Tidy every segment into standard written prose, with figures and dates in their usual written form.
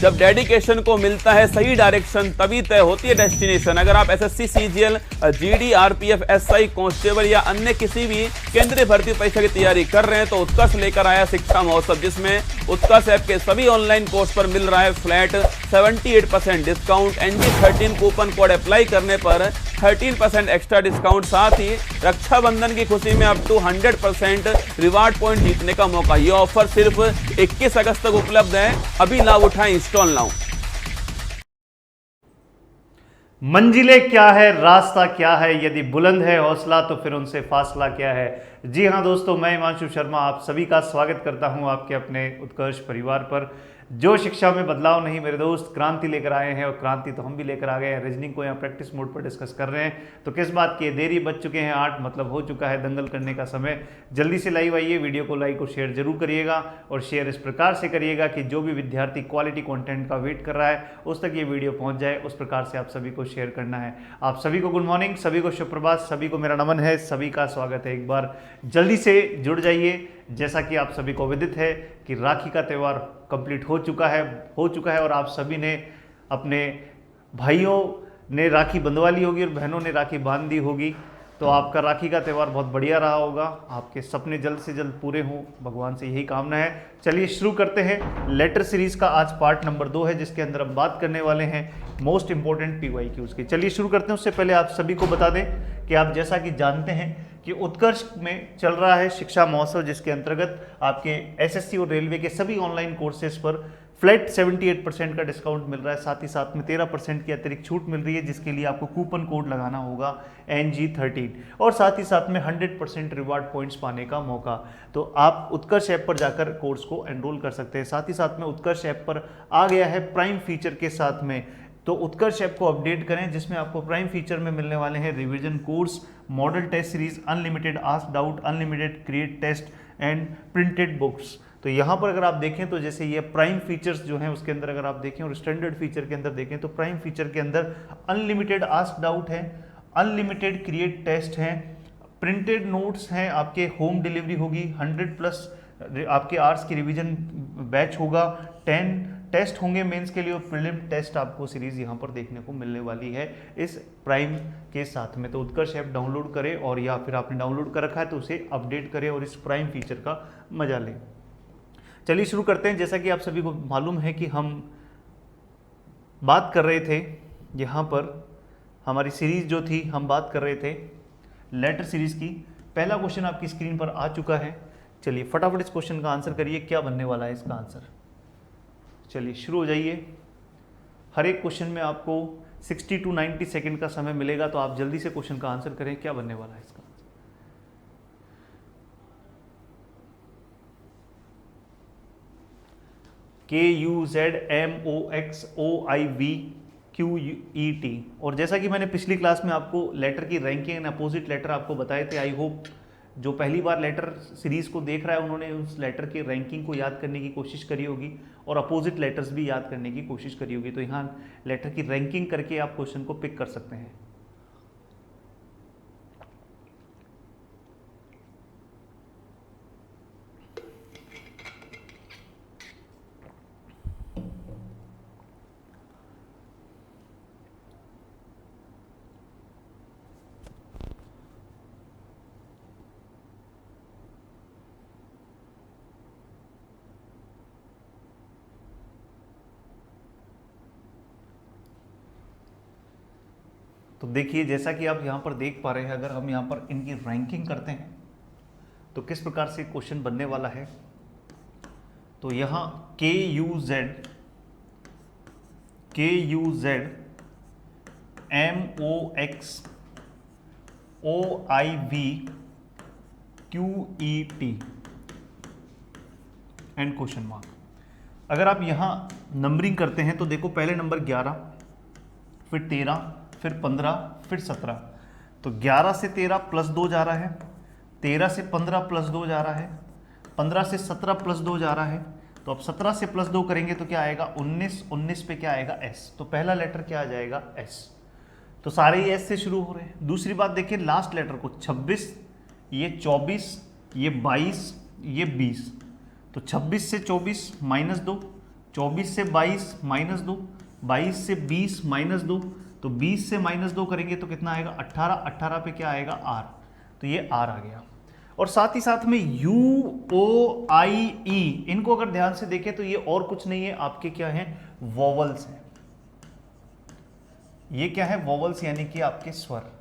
जब डेडिकेशन को मिलता है सही डायरेक्शन तभी तय होती है डेस्टिनेशन। अगर आप SSC, CGL, GD, RPF, SI, constable या अन्य किसी भी केंद्रीय भर्ती परीक्षा की तैयारी कर रहे हैं तो उत्कर्ष लेकर आया शिक्षा महोत्सव, जिसमें उत्कर्ष ऐप के सभी ऑनलाइन कोर्स पर मिल रहा है flat 78% discount. NG13 coupon code apply करने पर 13% एक्स्ट्रा डिस्काउंट, साथ ही रक्षाबंधन की खुशी में अप टू 100% रिवार्ड पॉइंट जीतने का मौका। यह ऑफर सिर्फ 21 अगस्त तक उपलब्ध है, अभी लाभ उठाएं, इंस्टॉल नाउ। मंजिलें क्या है, रास्ता क्या है, यदि बुलंद है हौसला तो फिर उनसे फासला क्या है। जी हाँ दोस्तों, मैं हिमांशु शर्मा आप सभी का स्वागत करता हूं आपके अपने उत्कर्ष परिवार पर। जो शिक्षा में बदलाव नहीं मेरे दोस्त, क्रांति लेकर आए हैं, और क्रांति तो हम भी लेकर आ गए हैं। रीजनिंग को यहाँ प्रैक्टिस मोड पर डिस्कस कर रहे हैं, तो किस बात की देरी, बज चुके हैं 8, मतलब हो चुका है दंगल करने का समय। जल्दी से लाइव आइए, वीडियो को लाइक और शेयर जरूर करिएगा, और शेयर इस प्रकार से करिएगा कि जो भी विद्यार्थी क्वालिटी कंटेंट का वेट कर रहा है उस तक ये वीडियो पहुंच जाए। उस प्रकार से आप सभी को शेयर करना है। आप सभी को गुड मॉर्निंग, सभी को सुप्रभात, सभी को मेरा नमन है, सभी का स्वागत है। एक बार जल्दी से जुड़ जाइए। जैसा कि आप सभी को विदित है कि राखी का त्यौहार कंप्लीट हो चुका है और आप सभी ने अपने भाइयों ने राखी बंधवा ली होगी और बहनों ने राखी बांध दी होगी। तो आपका राखी का त्यौहार बहुत बढ़िया रहा होगा, आपके सपने जल्द से जल्द पूरे हों, भगवान से यही कामना है। चलिए शुरू करते हैं। लेटर सीरीज का आज पार्ट नंबर 2 है, जिसके अंदर हम बात करने वाले हैं मोस्ट इंपॉर्टेंट PYQs की। चलिए शुरू करते हैं। उससे पहले आप सभी को बता दें कि आप जैसा कि जानते हैं कि उत्कर्ष में चल रहा है शिक्षा महोत्सव, जिसके अंतर्गत आपके SSC और रेलवे के सभी ऑनलाइन कोर्सेज पर फ्लैट 78% का डिस्काउंट मिल रहा है। साथ ही साथ में 13% की अतिरिक्त छूट मिल रही है, जिसके लिए आपको कूपन कोड लगाना होगा NG13, और साथ ही साथ में 100% रिवार्ड पॉइंट्स पाने का मौका। तो आप उत्कर्ष ऐप पर जाकर कोर्स को एनरोल कर सकते हैं। साथ ही साथ में उत्कर्ष ऐप पर आ गया है प्राइम फीचर के साथ में, तो उत्कर्ष ऐप को अपडेट करें, जिसमें आपको प्राइम फीचर में मिलने वाले हैं revision course, model test series, unlimited ask doubt, unlimited create test and printed books. तो यहाँ पर अगर आप देखें तो जैसे ये प्राइम फीचर्स जो हैं उसके अंदर अगर आप देखें और स्टैंडर्ड फीचर के अंदर देखें तो प्राइम फीचर के अंदर अनलिमिटेड आस्क डाउट है, अनलिमिटेड क्रिएट टेस्ट हैं, प्रिंटेड नोट्स हैं, आपके होम डिलीवरी होगी, 100+ आपके आवर्स की रिवीजन बैच होगा, 10 टेस्ट होंगे मेंस के लिए, और प्रीलिम टेस्ट आपको सीरीज यहाँ पर देखने को मिलने वाली है इस प्राइम के साथ में। तो उत्कर्ष ऐप डाउनलोड करें, और या फिर आपने डाउनलोड कर रखा है तो उसे अपडेट करें और इस प्राइम फीचर का मजा लें। चलिए शुरू करते हैं। जैसा कि आप सभी को मालूम है कि हम बात कर रहे थे यहाँ पर, हमारी सीरीज जो थी हम बात कर रहे थे लेटर सीरीज की। पहला क्वेश्चन आपकी स्क्रीन पर आ चुका है। चलिए फटाफट इस क्वेश्चन का आंसर करिए, क्या बनने वाला है इसका आंसर। चलिए शुरू हो जाइए। हर एक क्वेश्चन में आपको 60 to 90 सेकेंड का समय मिलेगा, तो आप जल्दी से क्वेश्चन का आंसर करें, क्या बनने वाला है इसका। KUZMOXOIVQET। और जैसा कि मैंने पिछली क्लास में आपको लेटर की रैंकिंग एंड अपोजिट लेटर आपको बताए थे, आई होप जो पहली बार लेटर सीरीज को देख रहा है उन्होंने उस लेटर की रैंकिंग को याद करने की कोशिश करी होगी और अपोजिट लेटर्स भी याद करने की कोशिश करी होगी। तो यहाँ लेटर की रैंकिंग करके आप क्वेश्चन को पिक कर सकते हैं। तो देखिए जैसा कि आप यहाँ पर देख पा रहे हैं, अगर हम यहाँ पर इनकी रैंकिंग करते हैं तो किस प्रकार से क्वेश्चन बनने वाला है। तो यहाँ KUZ MOXOIVQET and question mark. अगर आप यहाँ नंबरिंग करते हैं तो देखो पहले नंबर 11, फिर 13, फिर 15, फिर 17। तो 11 से 13 प्लस 2 जा रहा है, 13 से 15 प्लस 2 जा रहा है, 15 से 17 प्लस 2 जा रहा है। तो अब 17 से प्लस 2 करेंगे तो क्या आएगा 19, 19 पे क्या आएगा S। तो पहला लेटर क्या आ जाएगा S। तो सारे ही S से शुरू हो रहे हैं। दूसरी बात देखिए लास्ट लेटर को 26, ये 24, ये 22, ये 20। तो 26 से 24 -2, 24 से 22 माइनस 2, 22 से 20 माइनस 2, तो 20 से माइनस 2 करेंगे तो कितना आएगा 18, 18 पे क्या आएगा r, तो ये r आ गया। और साथ ही साथ में U O I E, इनको अगर ध्यान से देखें तो ये और कुछ नहीं है, आपके क्या है वोवल्स हैं। ये क्या है वोवल्स, यानी कि आपके स्वर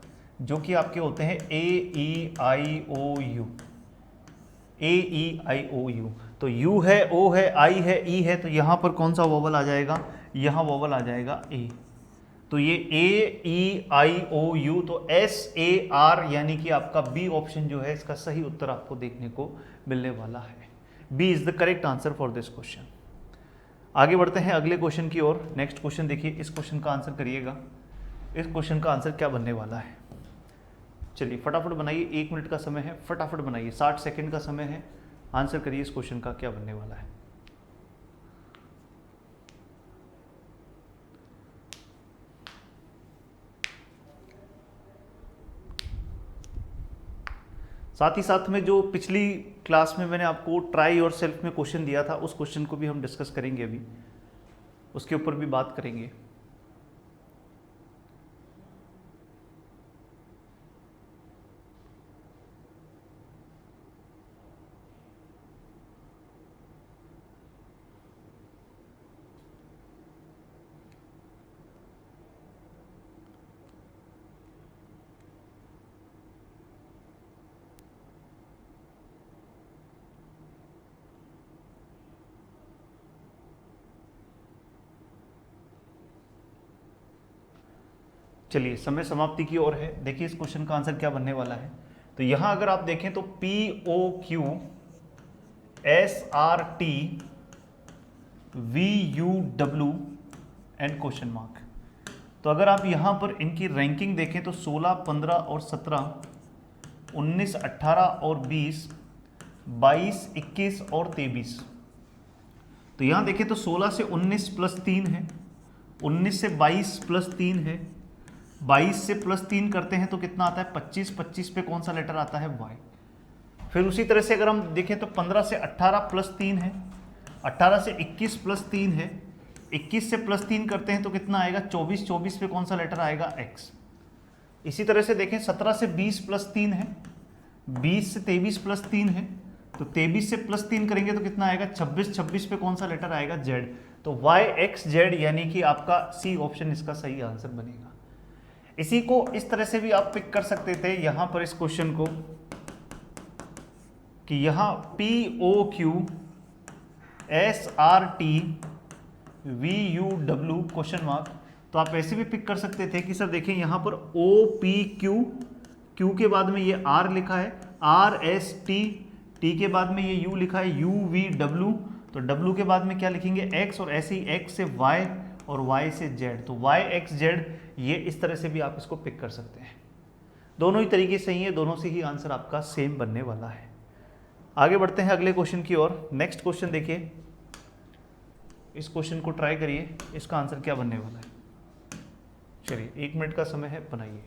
जो कि आपके होते हैं A E I O U, A E I O U। तो U है, O है, I है, E है, तो यहां पर कौन सा वोवल आ जाएगा, यहां वोवल आ जाएगा A। तो ये A E I O U, तो S A R यानी कि आपका बी ऑप्शन जो है इसका सही उत्तर आपको देखने को मिलने वाला है। B is the correct answer for this question. आगे बढ़ते हैं अगले क्वेश्चन की ओर। नेक्स्ट क्वेश्चन देखिए, इस क्वेश्चन का आंसर करिएगा। इस क्वेश्चन का आंसर क्या बनने वाला है, चलिए फटाफट बनाइए, 1 मिनट का समय है, फटाफट बनाइए, 60 सेकंड का समय है, आंसर करिए इस क्वेश्चन का क्या बनने वाला है। साथ ही साथ में जो पिछली क्लास में मैंने आपको ट्राई और सेल्फ में क्वेश्चन दिया था, उस क्वेश्चन को भी हम डिस्कस करेंगे, अभी उसके ऊपर भी बात करेंगे। चलिए समय समाप्ति की ओर है। देखिए इस क्वेश्चन का आंसर क्या बनने वाला है। तो यहां अगर आप देखें तो POQ SRT VUW and question mark. तो अगर आप यहां पर इनकी रैंकिंग देखें तो 16, 15 और 17, 19, 18 और 20, 22, 21 और 23। तो यहां देखें तो 16 से 19 प्लस 3 है, 19 से 22 प्लस 3 है, 22 से प्लस 3 करते हैं तो कितना आता है 25, 25 पे कौन सा लेटर आता है Y। फिर उसी तरह से अगर हम देखें तो 15 से 18 प्लस 3 है, 18 से 21 प्लस 3 है, 21 से प्लस 3 करते हैं तो कितना आएगा 24, 24 पे कौन सा लेटर आएगा X। इसी तरह से देखें 17 से 20 प्लस 3 है, 20 से 23 प्लस 3 है, तो 23 से प्लस 3 करेंगे तो कितना आएगा 26, 26 पे कौन सा लेटर आएगा Z। तो YXZ यानी कि आपका C ऑप्शन इसका सही आंसर बनेगा। इसी को इस तरह से भी आप पिक कर सकते थे यहां पर इस क्वेश्चन को, कि यहां POQ SRT VUW question mark, तो आप ऐसे भी पिक कर सकते थे कि सर देखें यहां पर OPQ, Q के बाद में ये R लिखा है, RST, T के बाद में ये U लिखा है, UVW, तो W के बाद में क्या लिखेंगे X, और ऐसे ही X से Y और Y से Z, तो YXZ, ये इस तरह से भी आप इसको पिक कर सकते हैं। दोनों ही तरीके से ही है, दोनों से ही आंसर आपका सेम बनने वाला है। आगे बढ़ते हैं अगले क्वेश्चन की ओर। नेक्स्ट क्वेश्चन देखिए, इस क्वेश्चन को ट्राई करिए, इसका आंसर क्या बनने वाला है। चलिए 1 मिनट का समय है, बनाइए।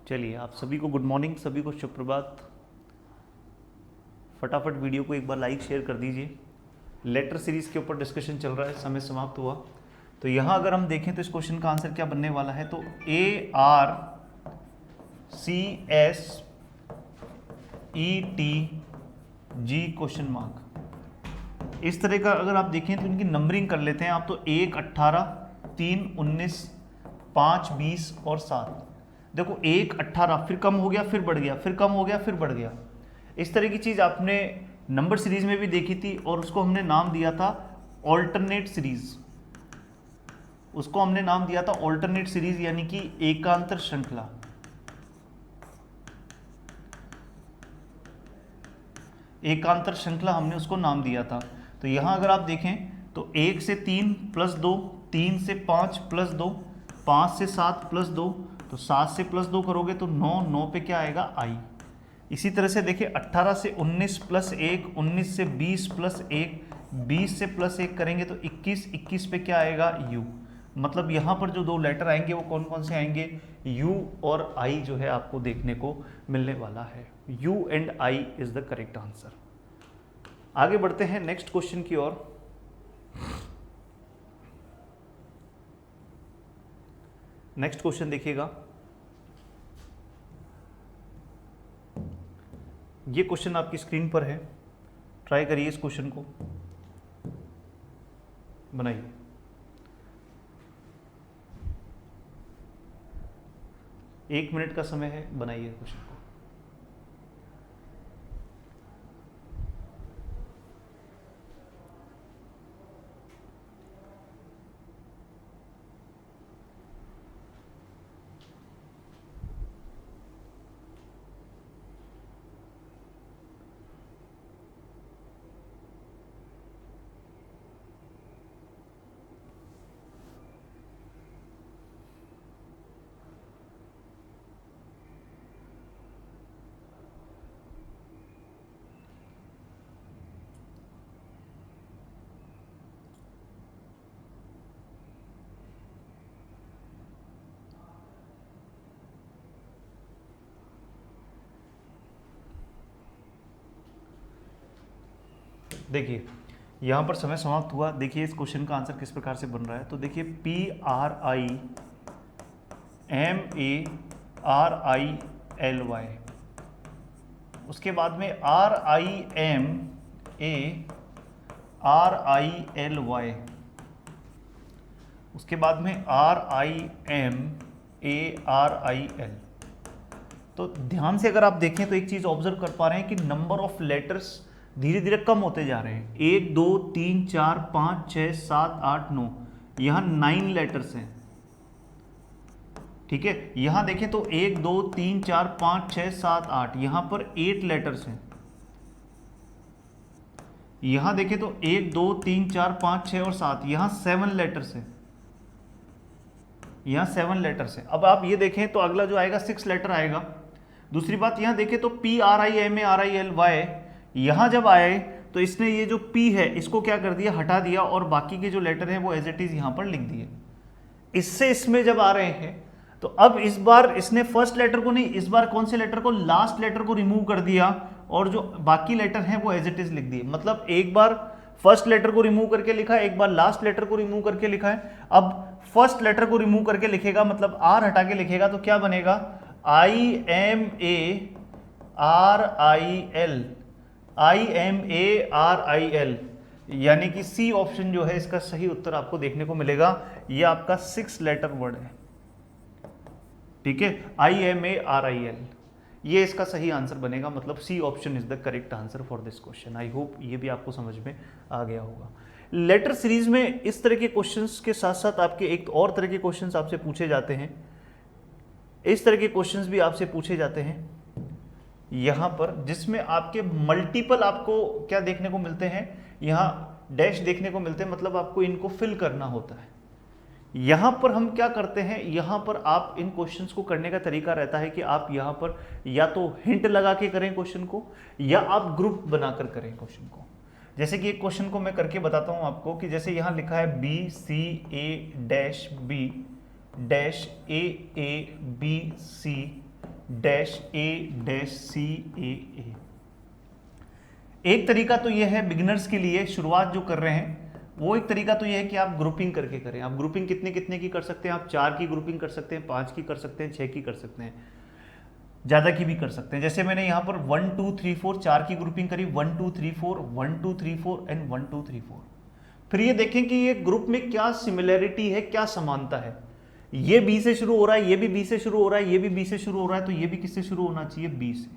चलिए आप सभी को गुड मॉर्निंग, सभी को शुभ प्रभात। फटाफट वीडियो को एक बार लाइक शेयर कर दीजिए। लेटर सीरीज के ऊपर डिस्कशन चल रहा है, समय समाप्त हुआ। तो यहाँ अगर हम देखें तो इस क्वेश्चन का आंसर क्या बनने वाला है, तो ARCSETG क्वेश्चन मार्क। इस तरह का अगर आप देखें तो इनकी नंबरिंग कर लेते हैं आप, तो 1, 18, 3, 19, 5, 20 और 7। देखो 1, 18, फिर कम हो गया, फिर बढ़ गया, फिर कम हो गया, फिर बढ़ गया। इस तरह की चीज़ आपने नंबर सीरीज में भी देखी थी और उसको हमने नाम दिया था ऑल्टरनेट सीरीज। उसको हमने नाम दिया था ऑल्टरनेट सीरीज यानी कि एकांतर श्रृंखला। एकांतर श्रृंखला हमने उसको नाम दिया था। तो यहां अगर आप देखें तो 1 से 3 प्लस 2, 3 से 5 प्लस 2, 5 से 7 प्लस 2, तो 7 से प्लस 2 करोगे तो 9, 9 पे क्या आएगा आई। इसी तरह से देखिए 18 से 19 प्लस 1, 19 से 20 प्लस 1, 20 से प्लस 1 करेंगे तो 21, 21 पे क्या आएगा यू। मतलब यहाँ पर जो दो लेटर आएंगे वो कौन कौन से आएंगे, यू और आई जो है आपको देखने को मिलने वाला है। You and I is the correct answer. आगे बढ़ते हैं नेक्स्ट क्वेश्चन की ओर। नेक्स्ट क्वेश्चन देखिएगा, ये क्वेश्चन आपकी स्क्रीन पर है, ट्राई करिए इस क्वेश्चन को बनाइए। एक मिनट का समय है, बनाइए क्वेश्चन को। देखिए यहाँ पर समय समाप्त हुआ। देखिए इस क्वेश्चन का आंसर किस प्रकार से बन रहा है। तो देखिए PRIMARILY, उसके बाद में RIMARILY, उसके बाद में RIMARIL। तो ध्यान से अगर आप देखें तो एक चीज ऑब्जर्व कर पा रहे हैं कि नंबर ऑफ लेटर्स धीरे धीरे कम होते जा रहे हैं। 1 2 3 4 5 6 7 8 9, यहां 9 लेटर्स हैं। ठीक है, यहां देखें तो 1 2 3 4 5 6 7 8, यहां पर 8 लेटर्स हैं। यहां देखें तो 1 2 3 4 5 6 और 7, यहां 7 लेटर्स हैं। यहां 7 लेटर्स हैं। अब आप ये देखें तो अगला जो आएगा 6 लेटर आएगा। दूसरी बात यहां देखें तो PRIMARILY, यहां जब आए तो इसने ये जो P है इसको क्या कर दिया, हटा दिया और बाकी के जो लेटर हैं वो एज इट इज यहां पर लिख दिए। इससे इसमें जब आ रहे हैं तो अब इस बार इसने फर्स्ट लेटर को नहीं, इस बार कौन से लेटर को, लास्ट लेटर को रिमूव कर दिया और जो बाकी लेटर हैं वो एज इट इज लिख दिए। मतलब एक बार फर्स्ट लेटर को रिमूव करके लिखा है, एक बार लास्ट लेटर को रिमूव करके लिखा है। अब फर्स्ट लेटर को रिमूव करके लिखेगा, मतलब आर हटा के लिखेगा तो क्या बनेगा, IMARIL, यानी कि सी ऑप्शन जो है इसका सही उत्तर आपको देखने को मिलेगा। ये आपका 6 लेटर वर्ड है। ठीक है, IMARIL, ये इसका सही आंसर बनेगा। मतलब C option is the correct answer for this question. I hope ये भी आपको समझ में आ गया होगा। लेटर सीरीज में इस तरह के क्वेश्चंस के साथ साथ आपके एक और तरह के क्वेश्चंस आपसे पूछे जाते हैं। इस तरह के क्वेश्चंस भी आपसे पूछे जाते हैं यहां पर, जिसमें आपके मल्टीपल आपको क्या देखने को मिलते हैं, यहां डैश देखने को मिलते हैं। मतलब आपको इनको फिल करना होता है। यहां पर हम क्या करते हैं, यहां पर आप इन क्वेश्चंस को करने का तरीका रहता है कि आप यहां पर या तो हिंट लगा के करें क्वेश्चन को, या आप ग्रुप बनाकर करें क्वेश्चन को। जैसे कि एक क्वेश्चन को मैं करके बताता हूं आपको कि जैसे यहां लिखा है BCA-B-A-B-C-A-C-A-A। एक तरीका तो यह है बिगिनर्स के लिए, शुरुआत जो कर रहे हैं वो एक तरीका तो यह है कि आप ग्रुपिंग करके करें। आप ग्रुपिंग कितने कितने की कर सकते हैं, आप 4 की ग्रुपिंग कर सकते हैं, 5 की कर सकते हैं, 6 की कर सकते हैं, ज़्यादा की भी कर सकते हैं। जैसे मैंने यहाँ पर 1 2 3 4 4 की ग्रुपिंग करी, 1 2 3 4, 1 2 3 4 एंड 1 2 3 4। फिर ये देखें कि ये ग्रुप में क्या सिमिलैरिटी है, क्या समानता है। ये बी से शुरू हो रहा है, ये भी बी से शुरू हो रहा है, ये भी बी से शुरू हो रहा है, तो ये भी किससे शुरू होना चाहिए, बी से।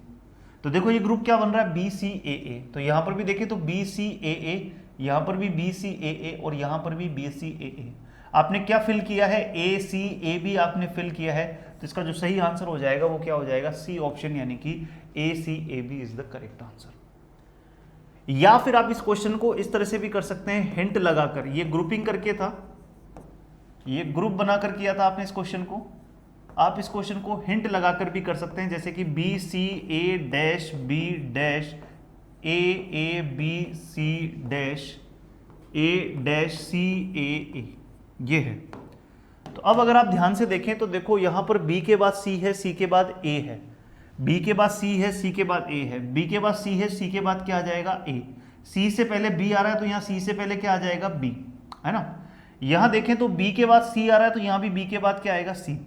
तो देखो ये ग्रुप क्या बन रहा है, बी सी ए ए। तो यहां पर भी देखें तो बी सी ए ए, यहां पर भी बी सी ए ए और यहां पर भी बी सी ए ए। आपने क्या फिल किया है, ए सी ए बी आपने फिल किया है। तो इसका जो सही आंसर हो जाएगा वो क्या हो जाएगा, सी ऑप्शन, यानी कि A C A B is the correct answer. या फिर आप इस क्वेश्चन को इस तरह से भी कर सकते हैं, हिंट लगाकर। ये ग्रुपिंग करके था, ये ग्रुप बनाकर किया था आपने इस क्वेश्चन को, आप इस क्वेश्चन को हिंट लगाकर भी कर सकते हैं, जैसे कि B C A dash B dash A B C dash A dash C A, ये है। तो अब अगर आप ध्यान से देखें तो देखो यहां पर बी के बाद सी है, सी के बाद ए है, बी के बाद सी है, सी के बाद ए है, बी के बाद सी है, सी के बाद क्या आ जाएगा, ए। सी से पहले बी आ रहा है तो यहां सी से पहले क्या आ जाएगा, बी, है ना। यहां देखें तो बी के बाद सी आ रहा है तो यहां भी बी के बाद क्या आएगा, सी।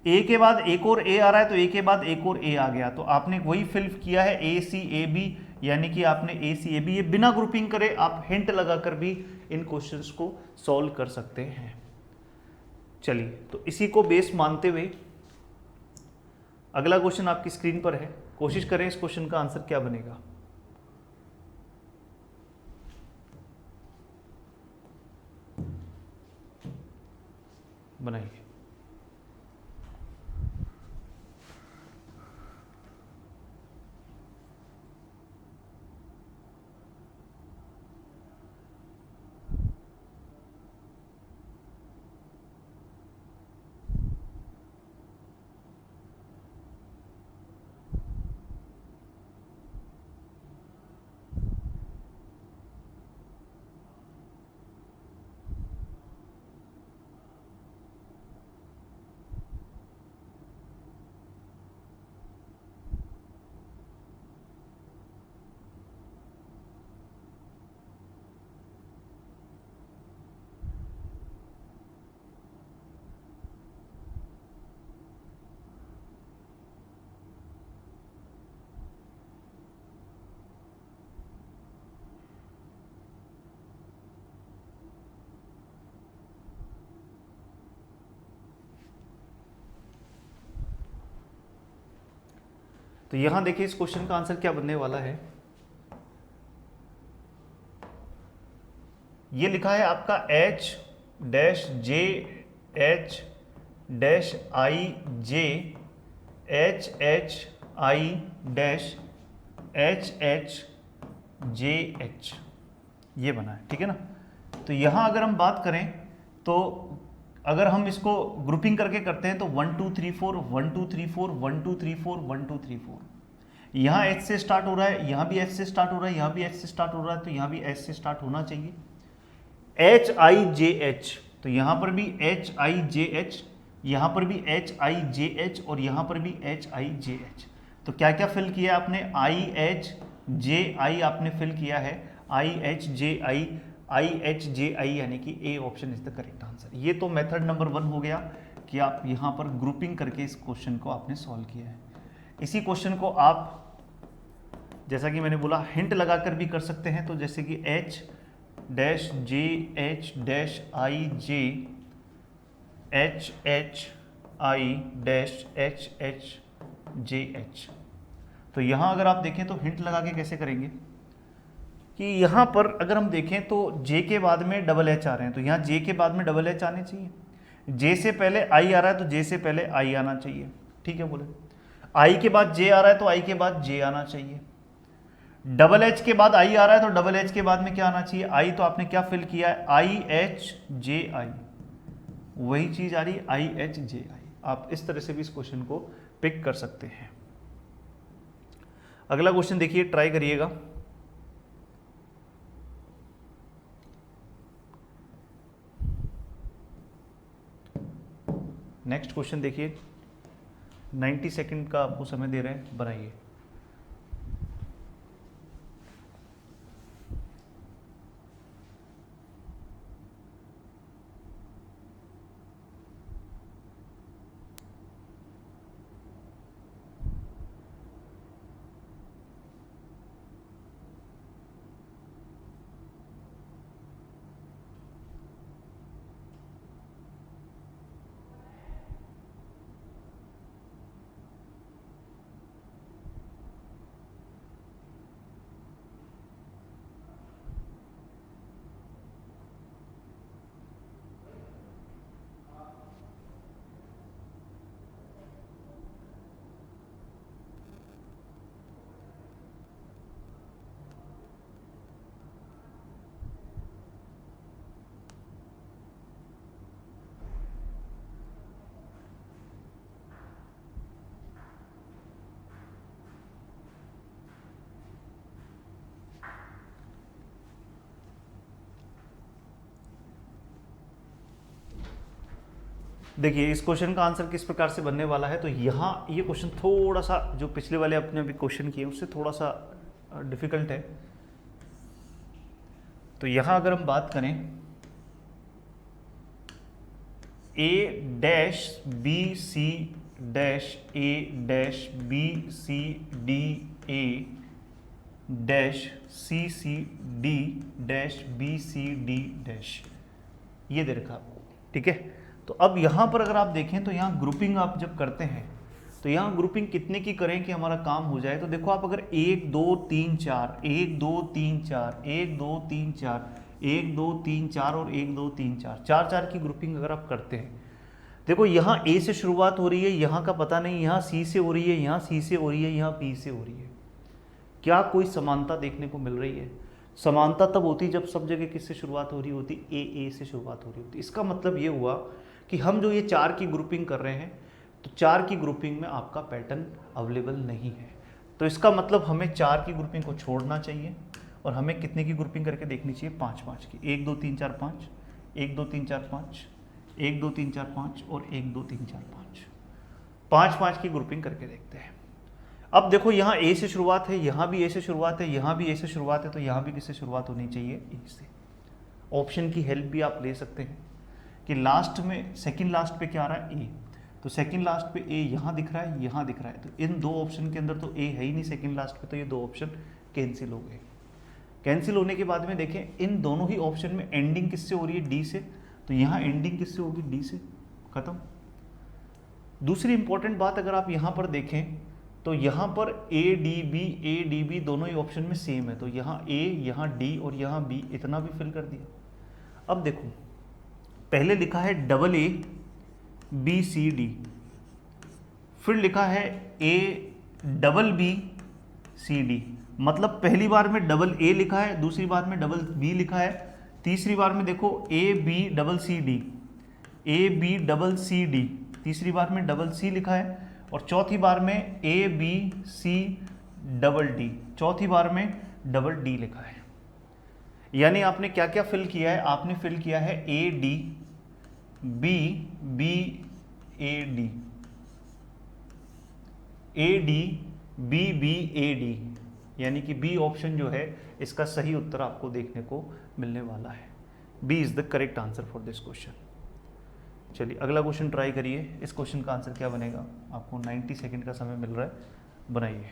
ए के बाद एक और ए आ रहा है तो ए के बाद एक और ए आ गया। तो आपने वही फिल किया है, ए सी ए बी, यानी कि आपने ए सी ए बी। ये बिना ग्रुपिंग करे आप हिंट लगाकर भी इन क्वेश्चंस को सॉल्व कर सकते हैं। चलिए, तो इसी को बेस मानते हुए अगला क्वेश्चन आपकी स्क्रीन पर है। कोशिश करें इस क्वेश्चन का आंसर क्या बनेगा। बनाइए। तो यहां देखिए इस क्वेश्चन का आंसर क्या बनने वाला है। ये लिखा है आपका H dash J H dash I J H H I dash H H J H, ये बना है, ठीक है ना। तो यहां अगर हम बात करें तो अगर हम इसको ग्रुपिंग करके करते हैं तो 1 2 3 4 1 2 3 4 1 2 3 4 1 2 3 4। यहाँ एच से स्टार्ट हो रहा है, यहाँ भी एच से स्टार्ट हो रहा है, यहाँ भी एच से स्टार्ट हो रहा है, तो यहाँ भी एच से स्टार्ट होना चाहिए। एच आई जे एच, तो यहाँ पर भी एच आई जे एच, यहाँ पर भी एच आई जे एच और यहाँ पर भी एच आई जे एच। तो क्या क्या फिल किया आपने, आई एच जे आई आपने फिल किया है, I H J I, I H J आई, यानी कि A option is the correct answer. ये तो मेथड नंबर 1 हो गया कि आप यहाँ पर ग्रुपिंग करके इस क्वेश्चन को आपने सॉल्व किया है। इसी क्वेश्चन को आप जैसा कि मैंने बोला हिंट लगाकर भी कर सकते हैं। तो जैसे कि H dash J H dash I J H H I dash H H J H. तो यहाँ अगर आप देखें तो हिंट लगा के कैसे करेंगे कि यहाँ पर अगर हम देखें तो जे के बाद में डबल एच आ रहे हैं, तो यहाँ जे के बाद में डबल एच आने चाहिए। जे से पहले आई आ रहा है तो जे से पहले आई आना चाहिए, ठीक है बोले। आई के बाद जे आ रहा है तो आई के बाद जे आना चाहिए। डबल एच के बाद आई आ रहा है तो डबल एच के बाद में क्या आना चाहिए, आई। तो आपने क्या फिल किया है, आई एच जे आई, वही चीज आ रही है, आई एच जे आई। आप इस तरह से भी इस क्वेश्चन को पिक कर सकते हैं। अगला क्वेश्चन देखिए, ट्राई करिएगा। नेक्स्ट क्वेश्चन देखिए, 90 सेकंड का आपको समय दे रहे हैं, बनाइए। देखिए इस क्वेश्चन का आंसर किस प्रकार से बनने वाला है, तो यहाँ ये क्वेश्चन थोड़ा सा जो पिछले वाले अपने अभी क्वेश्चन किए उससे थोड़ा सा डिफिकल्ट है। तो यहाँ अगर हम बात करें A dash B C dash A dash B C D A dash C C D dash B C D dash, ये दे रखा आपको, ठीक है। तो अब यहाँ पर अगर आप देखें तो यहाँ ग्रुपिंग आप जब करते हैं तो यहाँ ग्रुपिंग कितने की करें कि हमारा काम हो जाए। तो देखो आप अगर 1 2 3 4 1 2 3 4 1 2 3 4 1 2 3 4 और 1 2 3 4 4 4 की ग्रुपिंग अगर आप करते हैं, देखो यहाँ ए से शुरुआत हो रही है, यहाँ का पता नहीं, यहाँ सी से हो रही है, यहाँ सी से हो रही है, यहाँ पी से हो रही है। क्या कोई समानता देखने को मिल रही है? समानता तब होती जब सब जगह किससे शुरुआत हो रही होती, ए से शुरुआत हो रही होती। इसका मतलब ये हुआ कि हम जो ये 4 की ग्रुपिंग कर रहे हैं तो 4 की ग्रुपिंग में आपका पैटर्न अवेलेबल नहीं है। तो इसका मतलब हमें 4 की ग्रुपिंग को छोड़ना चाहिए और हमें कितने की ग्रुपिंग करके देखनी चाहिए, 5 5 की। 1 2 3 4 5, 1 2 3 4 5, 1 2 3 4 5 और 1 2 3 4 5, 5 5 की ग्रुपिंग करके देखते हैं। अब देखो यहाँ ए से शुरुआत है, यहाँ भी ए से शुरुआत है, यहाँ भी ए से शुरुआत है, तो यहाँ भी किससे शुरुआत होनी चाहिए, ए से। ऑप्शन की हेल्प भी आप ले सकते हैं कि लास्ट में सेकंड लास्ट पे क्या आ रहा है, ए। तो सेकंड लास्ट पे ए यहाँ दिख रहा है, यहाँ दिख रहा है, तो इन दो ऑप्शन के अंदर तो ए है ही नहीं सेकंड लास्ट पे, तो ये दो ऑप्शन कैंसिल हो गए। कैंसिल होने के बाद में देखें इन दोनों ही ऑप्शन में एंडिंग किससे हो रही है, डी से, तो यहाँ एंडिंग किससे होगी, डी से, खत्म। दूसरी इंपॉर्टेंट बात अगर आप यहाँ पर देखें तो यहाँ पर ए डी बी दोनों ही ऑप्शन में सेम है, तो यहाँ ए, यहाँ डी और यहाँ बी, इतना भी फिल कर दिया। अब देखो पहले लिखा है double A B C D, फिर लिखा है A double B C D, मतलब पहली बार में डबल ए लिखा है, दूसरी बार में डबल बी लिखा है, तीसरी बार में देखो A B double C D, A B double C D, तीसरी बार में डबल सी लिखा है, और चौथी बार में A B C double D, चौथी बार में डबल डी लिखा है। यानी आपने क्या क्या फिल किया है, आपने फिल किया है A D B B A D, A D B B A D, यानी कि बी ऑप्शन जो है इसका सही उत्तर आपको देखने को मिलने वाला है। B is the correct answer for this question. चलिए अगला क्वेश्चन ट्राई करिए। इस क्वेश्चन का आंसर क्या बनेगा, आपको 90 सेकंड का समय मिल रहा है, बनाइए।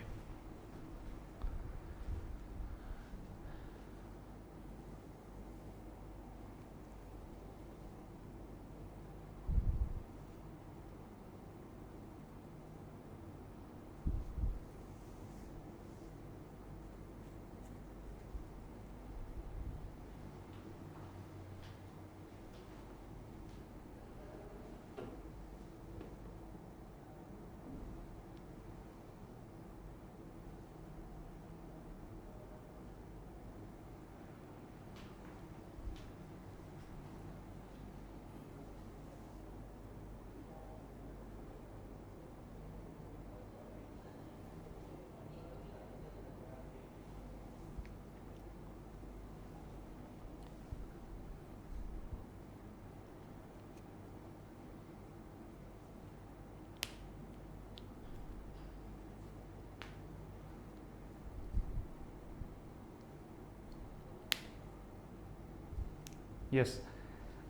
यस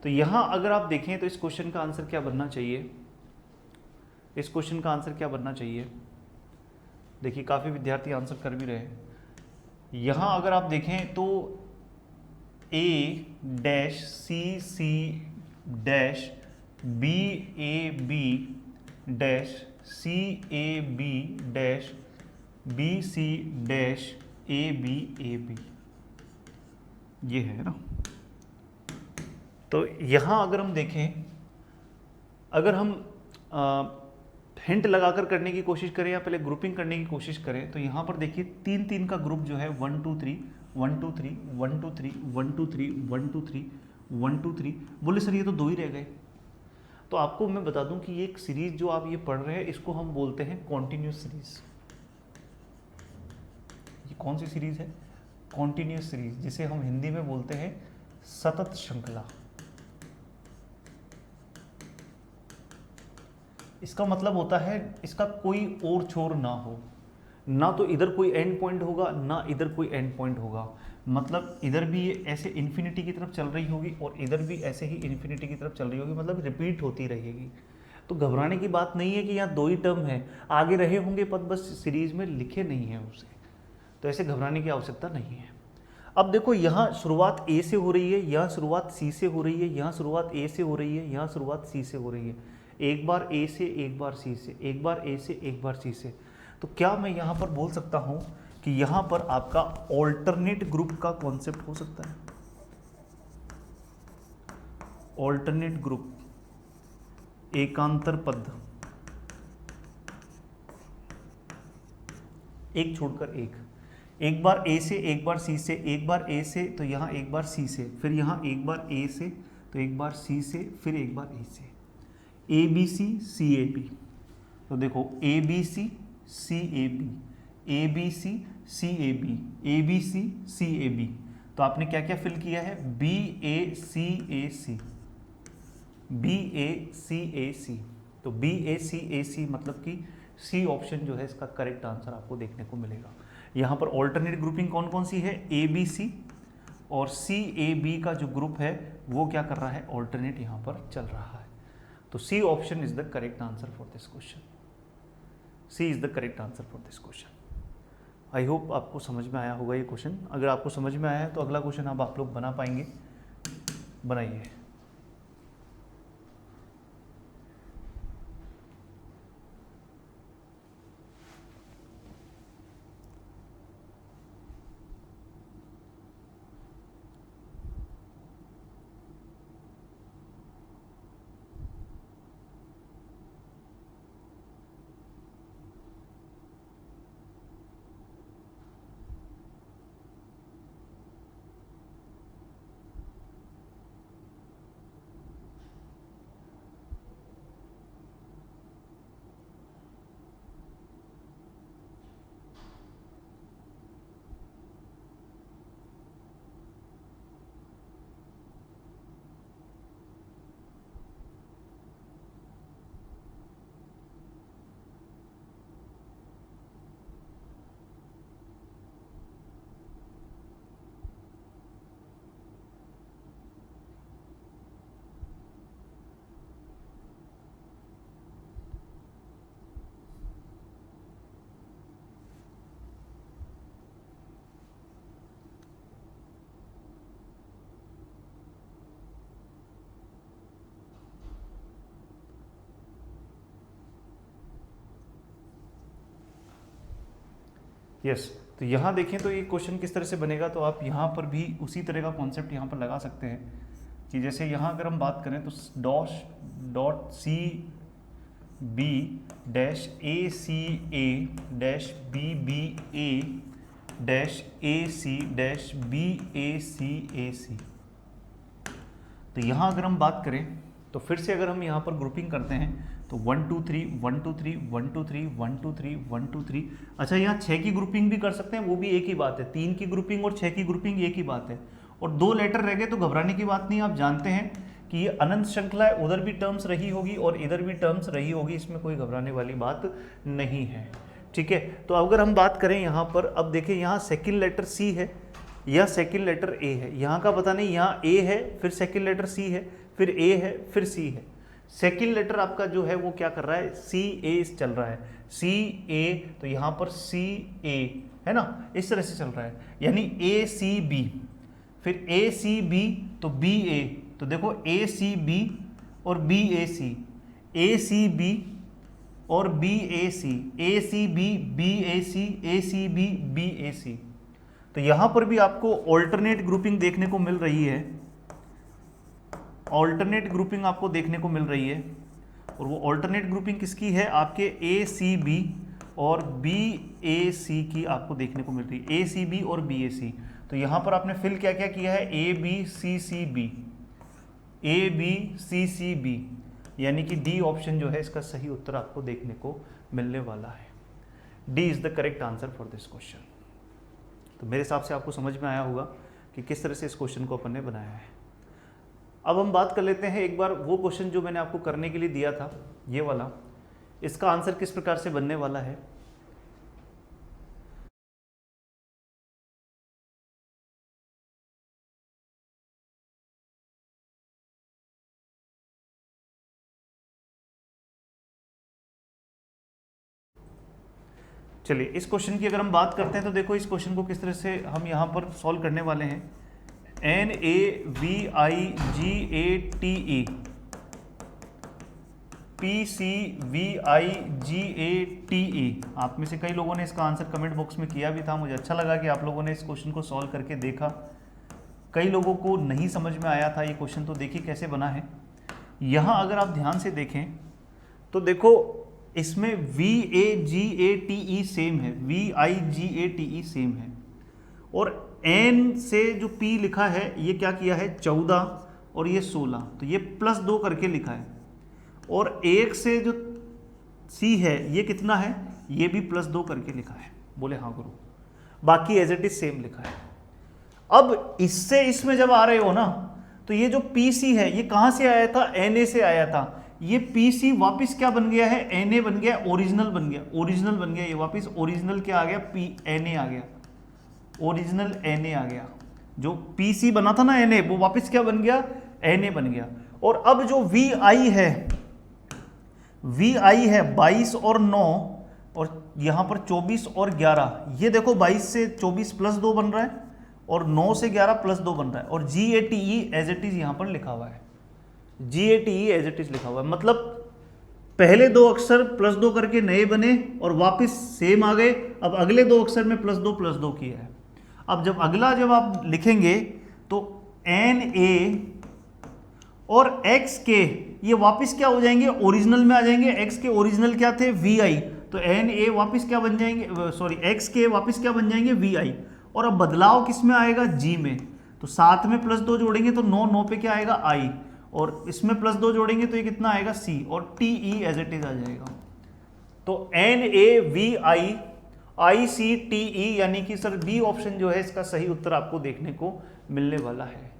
तो यहां अगर आप देखें तो इस क्वेश्चन का आंसर क्या बनना चाहिए, इस क्वेश्चन का आंसर क्या बनना चाहिए। देखिए काफ़ी विद्यार्थी आंसर कर भी रहे हैं। यहां अगर आप देखें तो A dash C C dash B A B dash C A B dash B C dash A B, ये है ना। तो यहाँ अगर हम देखें, अगर हम हिंट लगाकर करने की कोशिश करें या पहले ग्रुपिंग करने की कोशिश करें, तो यहाँ पर देखिए 3 3 का ग्रुप जो है 1 2 3 1 2 3 1 2 3 1 2 3 1 2 3 1 2 3, बोले सर ये तो 2 ही रह गए। तो आपको मैं बता दूं कि ये एक सीरीज जो आप ये पढ़ रहे हैं इसको हम बोलते हैं कॉन्टिन्यूस सीरीज। ये कौन सी सीरीज है, कॉन्टिन्यूस सीरीज, जिसे हम हिंदी में बोलते हैं सतत श्रृंखला। इसका मतलब होता है इसका कोई और छोर ना हो, ना तो इधर कोई एंड पॉइंट होगा ना इधर कोई एंड पॉइंट होगा, मतलब इधर भी ये ऐसे इन्फिनिटी की तरफ चल रही होगी और इधर भी ऐसे ही इन्फिनिटी की तरफ चल रही होगी, मतलब रिपीट होती रहेगी। तो घबराने की बात नहीं है कि यहाँ 2 ही टर्म है, आगे रहे होंगे पद, बस सीरीज में लिखे नहीं है उसे, तो ऐसे घबराने की आवश्यकता नहीं है। अब देखो यहाँ शुरुआत ए से हो रही है, यहाँ शुरुआत सी से हो रही है, यहाँ शुरुआत ए से हो रही है, यहाँ शुरुआत सी से हो रही है, एक बार ए से एक बार सी से, एक बार ए से एक बार सी से। तो क्या मैं यहाँ पर बोल सकता हूँ कि यहाँ पर आपका ऑल्टरनेट ग्रुप का कॉन्सेप्ट हो सकता है? ऑल्टरनेट ग्रुप, एकांतर पद, एक छोड़कर एक बार ए से एक बार सी से, एक बार ए से तो यहाँ एक बार सी से, फिर यहाँ एक बार ए से तो एक बार सी से, फिर एक बार ए से, ए B C C A B. तो देखो A B C C A B, A B C C A B, A B C C A B. तो आपने क्या क्या फिल किया है? B A C A C, B A C A C. तो B A C A सी मतलब कि C option जो है इसका करेक्ट आंसर आपको देखने को मिलेगा। यहाँ पर ऑल्टरनेट ग्रुपिंग कौन कौन सी है? ए बी सी और सी ए बी का जो ग्रुप है वो क्या कर रहा है? ऑल्टरनेट यहाँ पर चल रहा है। तो C option is the correct answer for this question. C is the correct answer for this question. I hope आपको समझ में आया होगा ये क्वेश्चन। अगर आपको समझ में आया है तो अगला क्वेश्चन अब आप लोग बना पाएंगे, बनाइए। यस तो यहाँ देखें तो ये क्वेश्चन किस तरह से बनेगा, तो आप यहाँ पर भी उसी तरह का कॉन्सेप्ट यहाँ पर लगा सकते हैं कि जैसे यहाँ अगर हम बात करें तो dot C B dash A C A dash B B A dash A C dash B A C A C. तो यहाँ अगर हम बात करें तो फिर से अगर हम यहाँ पर ग्रुपिंग करते हैं तो 1 2 3 1 2 3 1 2 3 1 2 3 1 2 3। अच्छा यहाँ 6 की ग्रुपिंग भी कर सकते हैं, वो भी एक ही बात है। 3 की ग्रुपिंग और 6 की ग्रुपिंग एक ही बात है। और 2 लेटर रह गए तो घबराने की बात नहीं, आप जानते हैं कि ये अनंत श्रृंखला है, उधर भी टर्म्स रही होगी और इधर भी टर्म्स रही होगी, इसमें कोई घबराने वाली बात नहीं है। ठीक है, तो अगर हम बात करें यहाँ पर, अब देखें यहाँ सेकेंड लेटर सी है या सेकेंड लेटर ए है, यहाँ का पता नहीं, यहाँ ए है फिर सेकेंड लेटर सी है फिर ए है फिर सी है। सेकेंड लेटर आपका जो है वो क्या कर रहा है? सी ए चल रहा है, सी ए, तो यहाँ पर सी ए है ना, इस तरह से चल रहा है, यानी ए सी बी, फिर ए सी बी तो बी ए। तो देखो ए सी बी और B A C, A C B और B A C, A C B B A C, A C B B A C. तो यहाँ पर भी आपको ऑल्टरनेट ग्रुपिंग देखने को मिल रही है, ऑल्टरनेट ग्रुपिंग आपको देखने को मिल रही है। और वो ऑल्टरनेट ग्रुपिंग किसकी है? आपके ए सी बी और बी ए सी की आपको देखने को मिल रही है, ए सी बी और बी ए सी। तो यहाँ पर आपने फिल क्या क्या किया है? A B C C B, A B C C B, यानी कि डी ऑप्शन जो है इसका सही उत्तर आपको देखने को मिलने वाला है। D is the correct answer for this question. तो मेरे हिसाब से आपको समझ में आया होगा कि किस तरह से इस क्वेश्चन को अपन ने बनाया है। अब हम बात कर लेते हैं एक बार वो क्वेश्चन जो मैंने आपको करने के लिए दिया था, ये वाला, इसका आंसर किस प्रकार से बनने वाला है? चलिए इस क्वेश्चन की अगर हम बात करते हैं तो देखो इस क्वेश्चन को किस तरह से हम यहाँ पर सॉल्व करने वाले हैं। NaViGaTe PCViGaTe, आप में से कई लोगों ने इसका आंसर कमेंट बॉक्स में किया भी था। मुझे अच्छा लगा कि आप लोगों ने इस क्वेश्चन को सॉल्व करके देखा। कई लोगों को नहीं समझ में आया था ये क्वेश्चन, तो देखिए कैसे बना है। यहाँ अगर आप ध्यान से देखें तो देखो इसमें VAGATE सेम है, VIGATE सेम है, और N से जो P लिखा है ये क्या किया है 14 और ये 16, तो ये +2 करके लिखा है। और 1 से जो C है ये कितना है, ये भी +2 करके लिखा है। बोले हाँ गुरु, बाकी एज इट इज सेम लिखा है। अब इससे इसमें जब आ रहे हो ना तो ये जो PC है ये कहाँ से आया था, NA से आया था। ये PC वापस क्या बन गया है, NA बन गया, ओरिजिनल बन गया, ओरिजिनल बन गया। ये वापस ओरिजिनल क्या आ गया, NA आ गया, ओरिजिनल NA आ गया। जो PC बना था ना NA, वो वापस क्या बन गया, NA बन गया। और अब जो VI है 22 और 9, और यहाँ पर 24 और 11, ये देखो 22 से 24 +2 बन रहा है, और 9 से 11 +2 बन रहा है, और GATE एज इट इज यहाँ पर लिखा हुआ है, GATE एज इट इज लिखा हुआ है। मतलब पहले दो अक्षर +2 करके नए बने और वापस सेम आ गए। अब अगले दो अक्षर में +2 किया है। अब जब आप लिखेंगे तो NA और XK ये वापस क्या हो जाएंगे, ओरिजिनल में आ जाएंगे। X के ओरिजिनल क्या थे, VI, तो NA वापस क्या बन जाएंगे, सॉरी XK वापस क्या बन जाएंगे, VI। और अब बदलाव किस में आएगा, G में। तो 7 में +2 जोड़ेंगे तो 9 पे क्या आएगा, I, और इसमें +2 जोड़ेंगे तो ये कितना आएगा, C, और TE एज इट इज आ जाएगा। तो NAVIICTE यानी कि सर बी ऑप्शन जो है इसका सही उत्तर आपको देखने को मिलने वाला है।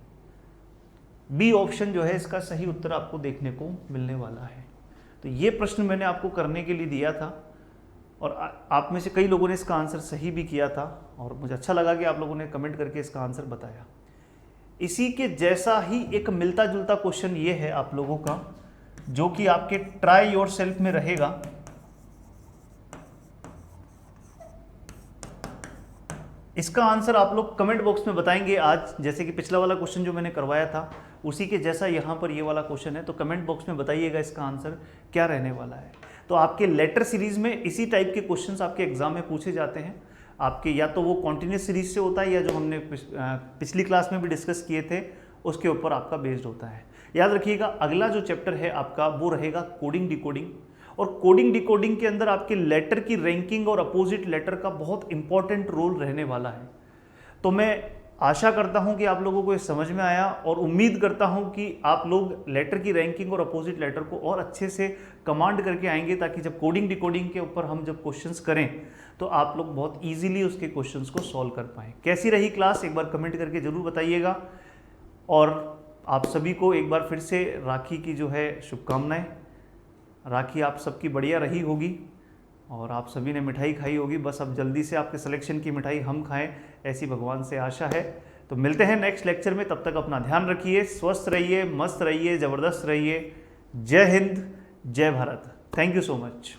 बी ऑप्शन जो है इसका सही उत्तर आपको देखने को मिलने वाला है। तो ये प्रश्न मैंने आपको करने के लिए दिया था, और आप में से कई लोगों ने इसका आंसर सही भी किया था, और मुझे अच्छा लगा कि आप लोगों ने कमेंट करके इसका आंसर बताया। इसी के जैसा ही एक मिलता जुलता क्वेश्चन ये है आप लोगों का, जो कि आपके ट्राई योर सेल्फ में रहेगा। इसका आंसर आप लोग कमेंट बॉक्स में बताएंगे आज, जैसे कि पिछला वाला क्वेश्चन जो मैंने करवाया था उसी के जैसा यहाँ पर ये वाला क्वेश्चन है। तो कमेंट बॉक्स में बताइएगा इसका आंसर क्या रहने वाला है। तो आपके लेटर सीरीज में इसी टाइप के क्वेश्चंस आपके एग्जाम में पूछे जाते हैं। आपके या तो वो कॉन्टिन्यूस सीरीज से होता है, या जो हमने पिछली क्लास में भी डिस्कस किए थे उसके ऊपर आपका बेस्ड होता है। याद रखिएगा अगला जो चैप्टर है आपका वो रहेगा कोडिंग डिकोडिंग, और कोडिंग डिकोडिंग के अंदर आपके लेटर की रैंकिंग और अपोजिट लेटर का बहुत इंपॉर्टेंट रोल रहने वाला है। तो मैं आशा करता हूं कि आप लोगों को ये समझ में आया, और उम्मीद करता हूं कि आप लोग लेटर की रैंकिंग और अपोजिट लेटर को और अच्छे से कमांड करके आएंगे, ताकि जब कोडिंग डिकोडिंग के ऊपर हम जब क्वेश्चंस करें तो आप लोग बहुत इजीली उसके क्वेश्चंस को सॉल्व कर पाएँ। कैसी रही क्लास एक बार कमेंट करके ज़रूर बताइएगा, और आप सभी को एक बार फिर से राखी की जो है शुभकामनाएँ। राखी आप सबकी बढ़िया रही होगी, और आप सभी ने मिठाई खाई होगी। बस अब जल्दी से आपके सिलेक्शन की मिठाई हम खाएं, ऐसी भगवान से आशा है। तो मिलते हैं नेक्स्ट लेक्चर में, तब तक अपना ध्यान रखिए, स्वस्थ रहिए, मस्त रहिए, ज़बरदस्त रहिए। जय हिंद, जय Bharat. Thank you so much.